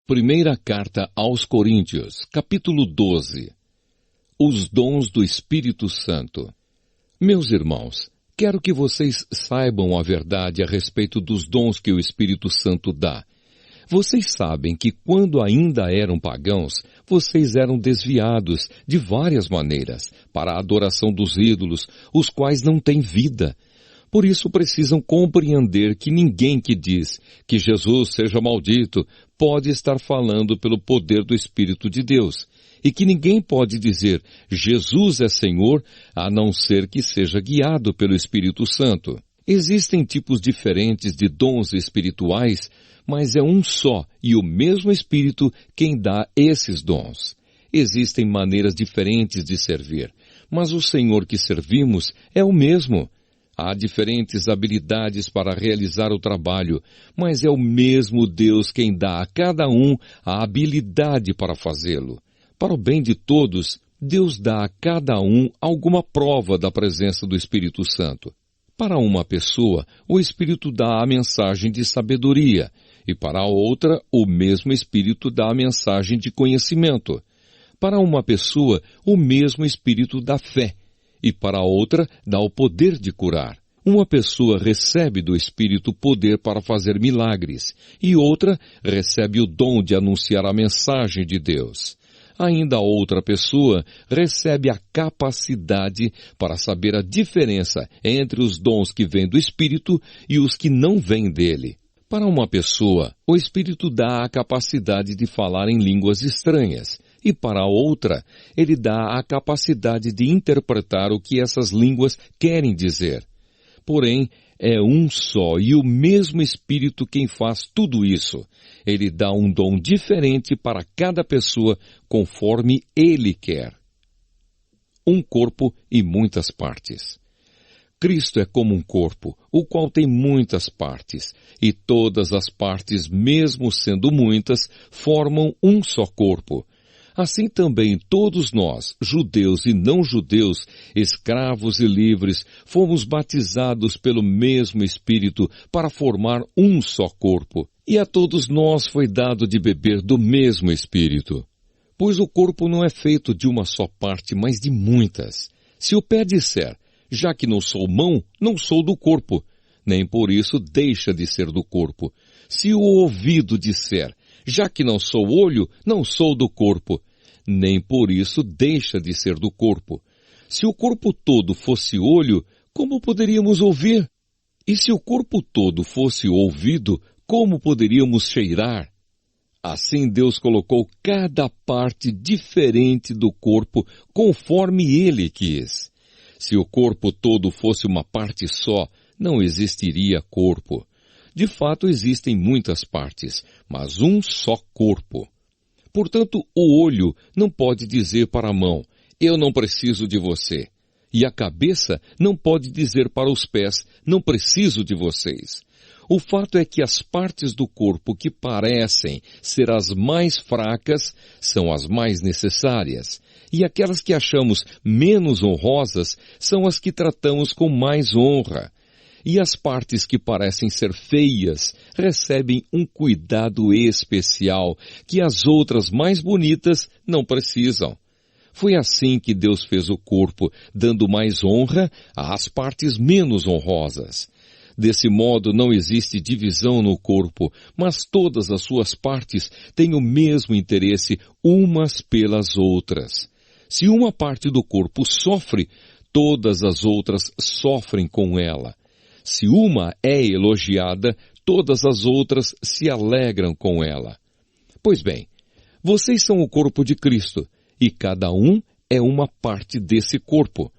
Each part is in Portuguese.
Primeira carta aos Coríntios, capítulo 12. Os dons do Espírito Santo. Meus irmãos, quero que vocês saibam a verdade a respeito dos dons que o Espírito Santo dá. Vocês sabem que quando ainda eram pagãos, vocês eram desviados de várias maneiras para a adoração dos ídolos, os quais não têm vida. Por isso precisam compreender que ninguém que diz que Jesus seja maldito pode estar falando pelo poder do Espírito de Deus, e que ninguém pode dizer Jesus é Senhor a não ser que seja guiado pelo Espírito Santo. Existem tipos diferentes de dons espirituais, mas é um só e o mesmo Espírito quem dá esses dons. Existem maneiras diferentes de servir, mas o Senhor que servimos é o mesmo. Há diferentes habilidades para realizar o trabalho, mas é o mesmo Deus quem dá a cada um a habilidade para fazê-lo. Para o bem de todos, Deus dá a cada um alguma prova da presença do Espírito Santo. Para uma pessoa, o Espírito dá a mensagem de sabedoria, e para a outra, o mesmo Espírito dá a mensagem de conhecimento. Para uma pessoa, o mesmo Espírito dá fé, e para a outra dá o poder de curar. Uma pessoa recebe do Espírito poder para fazer milagres, e outra recebe o dom de anunciar a mensagem de Deus. Ainda outra pessoa recebe a capacidade para saber a diferença entre os dons que vêm do Espírito e os que não vêm dele. Para uma pessoa, o Espírito dá a capacidade de falar em línguas estranhas, e para a outra, ele dá a capacidade de interpretar o que essas línguas querem dizer. Porém, é um só e o mesmo Espírito quem faz tudo isso. Ele dá um dom diferente para cada pessoa, conforme ele quer. Um corpo e muitas partes. Cristo é como um corpo, o qual tem muitas partes, e todas as partes, mesmo sendo muitas, formam um só corpo. Assim também todos nós, judeus e não judeus, escravos e livres, fomos batizados pelo mesmo Espírito para formar um só corpo. E a todos nós foi dado de beber do mesmo Espírito. Pois o corpo não é feito de uma só parte, mas de muitas. Se o pé disser, já que não sou mão, não sou do corpo, nem por isso deixa de ser do corpo. Se o ouvido disser, já que não sou olho, não sou do corpo, nem por isso deixa de ser do corpo. Se o corpo todo fosse olho, como poderíamos ouvir? E se o corpo todo fosse ouvido, como poderíamos cheirar? Assim Deus colocou cada parte diferente do corpo conforme Ele quis. Se o corpo todo fosse uma parte só, não existiria corpo. De fato, existem muitas partes, mas um só corpo. Portanto, o olho não pode dizer para a mão, eu não preciso de você. E a cabeça não pode dizer para os pés, não preciso de vocês. O fato é que as partes do corpo que parecem ser as mais fracas são as mais necessárias. E aquelas que achamos menos honrosas são as que tratamos com mais honra. E as partes que parecem ser feias recebem um cuidado especial que as outras mais bonitas não precisam. Foi assim que Deus fez o corpo, dando mais honra às partes menos honrosas. Desse modo não existe divisão no corpo, mas todas as suas partes têm o mesmo interesse umas pelas outras. Se uma parte do corpo sofre, todas as outras sofrem com ela. Se uma é elogiada, todas as outras se alegram com ela. Pois bem, vocês são o corpo de Cristo, e cada um é uma parte desse corpo.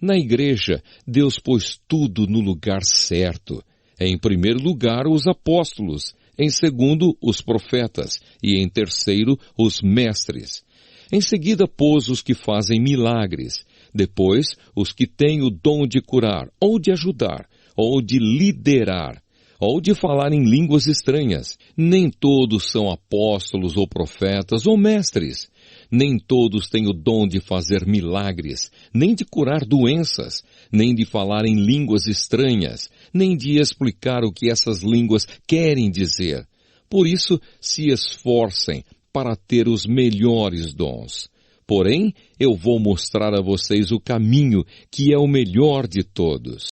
Na igreja, Deus pôs tudo no lugar certo. Em primeiro lugar, os apóstolos, em segundo, os profetas, e em terceiro, os mestres. Em seguida, pôs os que fazem milagres, depois, os que têm o dom de curar, ou de ajudar, ou de liderar, ou de falar em línguas estranhas. Nem todos são apóstolos ou profetas ou mestres. Nem todos têm o dom de fazer milagres, nem de curar doenças, nem de falar em línguas estranhas, nem de explicar o que essas línguas querem dizer. Por isso, se esforcem para ter os melhores dons. Porém, eu vou mostrar a vocês o caminho que é o melhor de todos.